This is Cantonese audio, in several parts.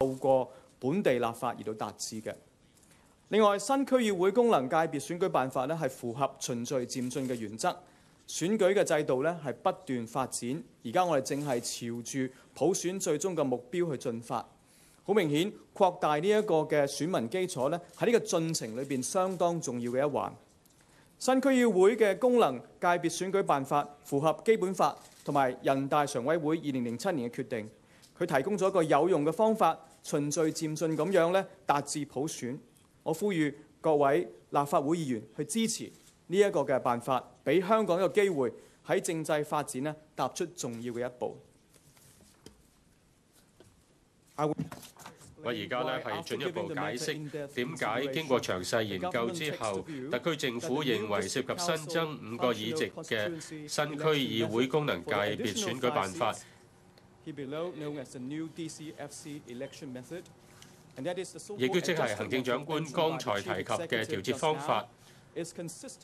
透過本地立法而到達至嘅。另外，新區議會功能界別選舉辦法咧係符合循序漸進嘅原則，選舉嘅制度咧係不斷發展。而家我哋正係朝住普選最終嘅目標去進發。好明顯，擴大呢一個嘅選民基礎咧喺呢個進程裏邊相當重要嘅一環。新區議會嘅功能界別選舉辦法符合基本法同埋人大常委會2007年嘅決定，佢提供咗一個有用嘅方法，循序漸進咁樣咧達至普選。我呼籲各位立法會議員去支持呢一個嘅辦法，俾香港一個機會喺政制發展咧踏出重要嘅一步。我而家咧係進一步解釋點解經過詳細研究之後，特區政府認為涉及新增5個議席嘅新區議會功能界別選舉辦法，亦都即係行政長官剛才提及嘅調節方法，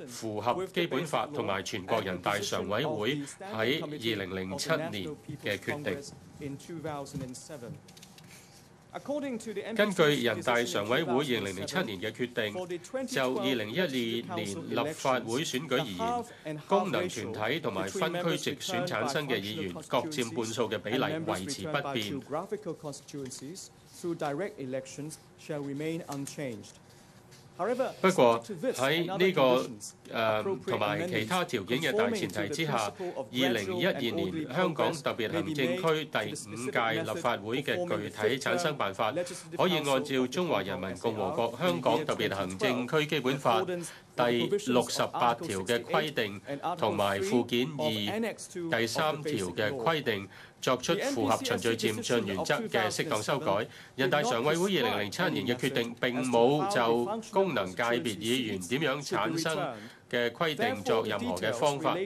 符合基本法同埋全國人大常委會喺2007年嘅決定。根據人大常委會2007年嘅決定，就2012年立法會選舉而言，功能團體同埋分區直選產生嘅議員各佔半數嘅比例維持不變。不過喺呢個同埋其他條件嘅大前提之下，2012年香港特別行政區第5屆立法會嘅具體產生辦法，可以按照《中華人民共和國香港特別行政區基本法》第68條嘅規定，同埋附件2第3條嘅規定，作出符合循序漸進原則嘅適當修改。人大常委會2007年嘅決定並冇就功能界別議員點樣產生嘅規定作任何嘅方法，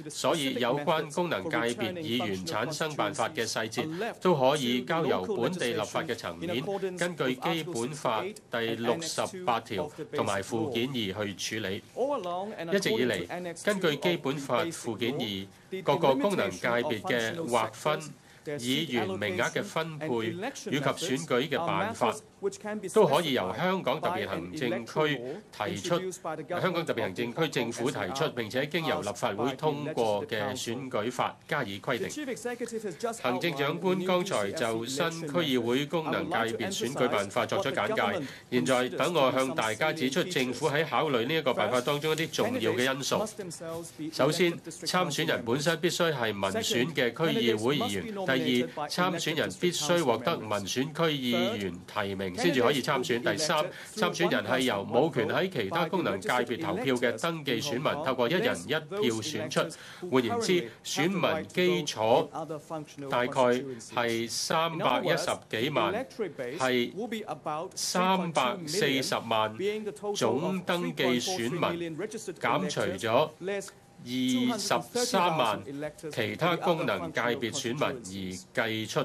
所以有關功能界別議員產生辦法嘅細節都可以交由本地立法嘅層面，根據基本法第68條同埋附件2去處理。一直以嚟，根據基本法附件2，各個功能界別嘅劃分、議員名額嘅分配以及選舉嘅辦法，都可以由香港特別行政區提出，香港特別行政區政府提出，並且經由立法會通過嘅選舉法加以規定。行政長官剛才就新區議會功能界別選舉辦法作出簡介，現在等我向大家指出政府喺考慮呢一個辦法當中一啲重要嘅因素。首先，參選人本身必須係民選嘅區議會議員。第二，參選人必須獲得民選區議員提名先至可以參選。第三，參選人係由冇權喺其他功能界別投票嘅登記選民透過一人一票選出。換言之，選民基礎大概係310幾萬，係340萬總登記選民，減除咗23萬其他功能界別選民而計出。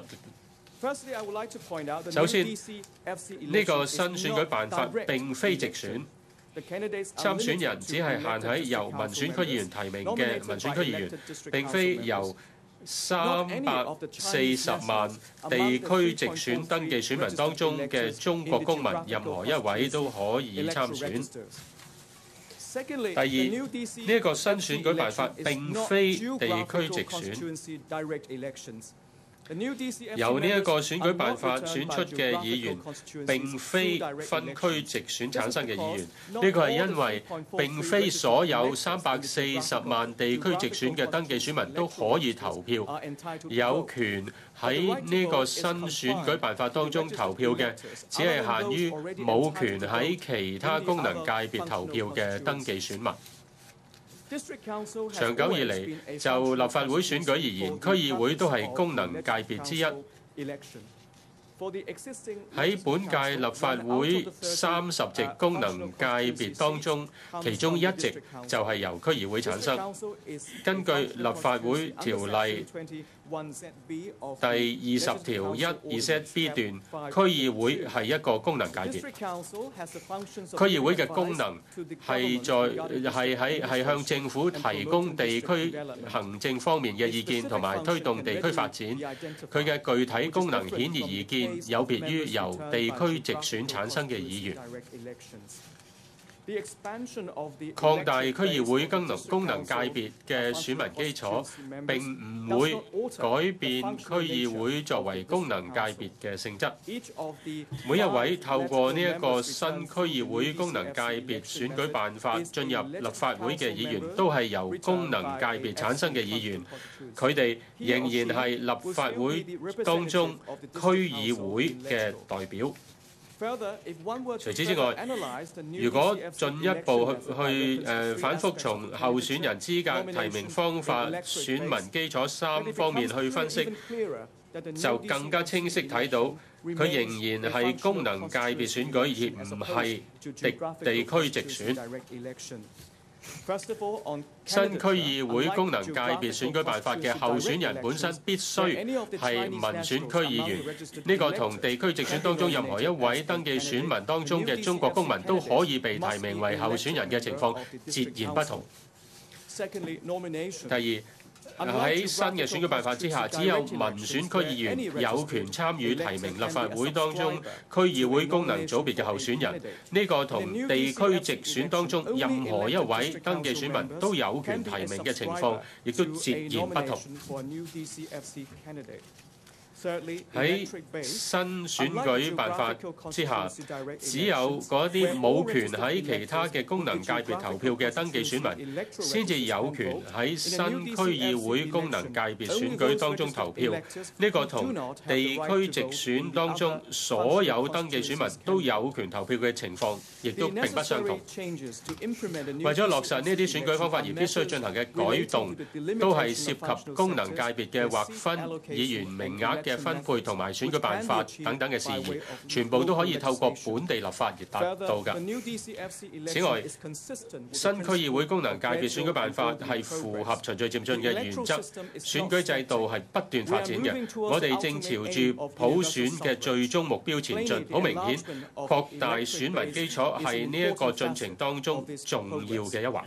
首先，呢個新選舉辦法並非直選，參選人只係限喺由民選區議員提名嘅民選區議員，並非由340萬地區直選登記選民當中嘅中國公民任何一位都可以參選。第二，呢一個新選舉辦法並非地區直選。由呢一個選舉辦法選出嘅議員並非分區直選產生嘅議員，呢個係因為並非所有340萬地區直選嘅登記選民都可以投票，有權喺呢個新選舉辦法當中投票嘅，只係限於冇權喺其他功能界別投票嘅登記選民。長久以嚟，就立法會選舉而言，區議會都係功能界別之一。喺本屆立法會30席功能界別當中，其中1席就係由區議會產生。根據立法會條例第20條1(2)B 段，區議會係一個功能界別。區議會嘅功能係向政府提供地區行政方面嘅意見，同埋推動地區發展。佢嘅具體功能顯而易見，有別於由地區直選產生嘅議員。擴大區議會功能界別嘅選民基礎，並唔會改變區議會作為功能界別嘅性質。每一位透過呢一個新區議會功能界別選舉辦法進入立法會嘅議員，都係由功能界別產生嘅議員，佢哋仍然係立法會當中區議會嘅代表。除此之外，如果進一步去反覆從候選人資格、提名方法、選民基礎3方面去分析，就更加清晰睇到佢仍然係功能界別選舉，而唔係地區直選。新區議會功能界別選舉辦法嘅候選人本身必須係民選區議員，呢個同地區直選當中任何一位登記選民當中嘅中國公民都可以被提名為候選人嘅情況截然不同。第二，喺新嘅選舉辦法之下，只有民選區議員有權參與提名立法會當中區議會功能組別嘅候選人。呢個同地區直選當中任何一位登記選民都有權提名嘅情況，亦都截然不同。喺新選舉辦法之下，只有嗰啲冇權喺其他嘅功能界別投票嘅登記選民，先至有權喺新區議會功能界別選舉當中投票。呢個同地區直選當中所有登記選民都有權投票嘅情況，亦都並不相同。為咗落實呢啲選舉方法而必須進行嘅改動，都係涉及功能界別嘅劃分、議員名額嘅分配同埋選舉辦法等等嘅事宜，全部都可以透過本地立法而達到㗎。此外，新區議會功能界別選舉辦法係符合循序漸進嘅原則，選舉制度係不斷發展嘅。我哋正朝住普選嘅最終目標前進。好明顯，擴大選民基礎係呢一個進程當中重要嘅一環。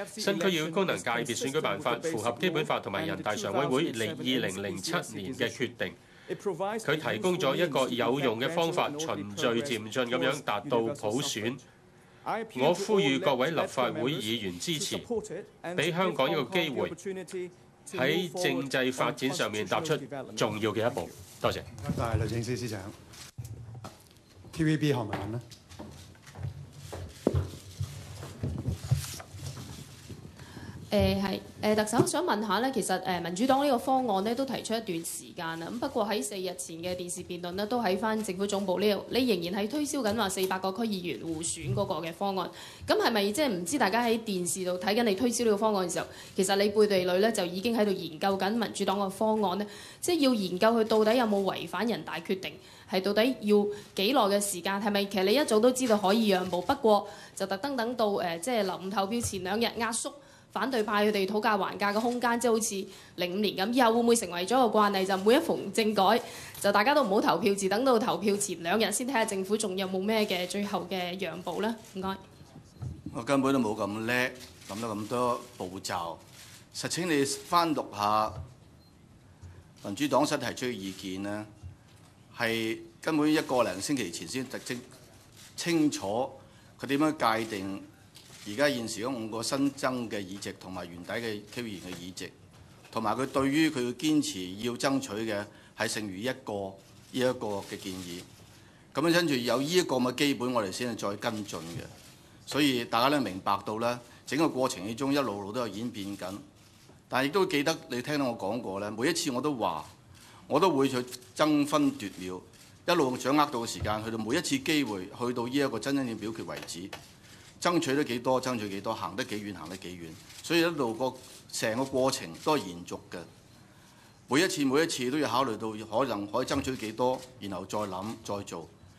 新區議會功能界別選舉辦法符合基本法同埋人大常委會2007年嘅決定，佢提供咗一個有用嘅方法，循序漸進咁樣達到普選。我呼籲各位立法會議員支持，俾香港一個機會喺政制發展上面踏出重要嘅一步。多謝。多謝律政司司長。TVB 何文敏呢？特首想問下咧，其實民主黨呢個方案咧都提出一段時間啦，咁不過喺4日前嘅電視辯論咧，都喺翻政府總部呢度，你仍然係推銷緊話400個區議員互選嗰個嘅方案，咁係咪即係唔知大家喺電視度睇緊你推銷呢個方案嘅時候，其實你背地裏咧就已經喺度研究緊民主黨個方案咧，即係要研究佢到底有冇違反人大決定，係到底要幾耐嘅時間，係咪其實你一早都知道可以讓步，不過就特登等到即係臨投票前2日壓縮反對派佢哋討價還價嘅空間，即係好似05年咁，以後會唔會成為咗個慣例？就每一逢政改，就大家都唔好投票，至等到投票前2日先睇下政府仲有冇咩嘅最後嘅讓步咧？唔該。我根本都冇咁叻，諗到咁多步驟。實請你翻讀下民主黨提出嘅意見咧，係根本1個零星期前先特徵清楚佢點樣界定。而家現時嗰5個新增嘅議席同埋原底嘅區議員嘅議席，同埋佢對於佢嘅堅持要爭取嘅係剩餘1個呢一個嘅建議。咁樣跟住有呢一個嘅基本，我哋先係再跟進嘅。所以大家都明白到咧，整個過程之中一路都有演變緊。但係亦都記得你聽到我講過咧，每一次我都話，我都會去爭分奪秒，一路掌握到嘅時間，去到每一次機會，去到呢一個真正嘅表決為止。爭取得幾多，爭取幾多，行得幾遠，行得幾遠，所以一路成個過程都係延續嘅。每一次都要考慮到可能可以爭取幾多，然後再諗再做。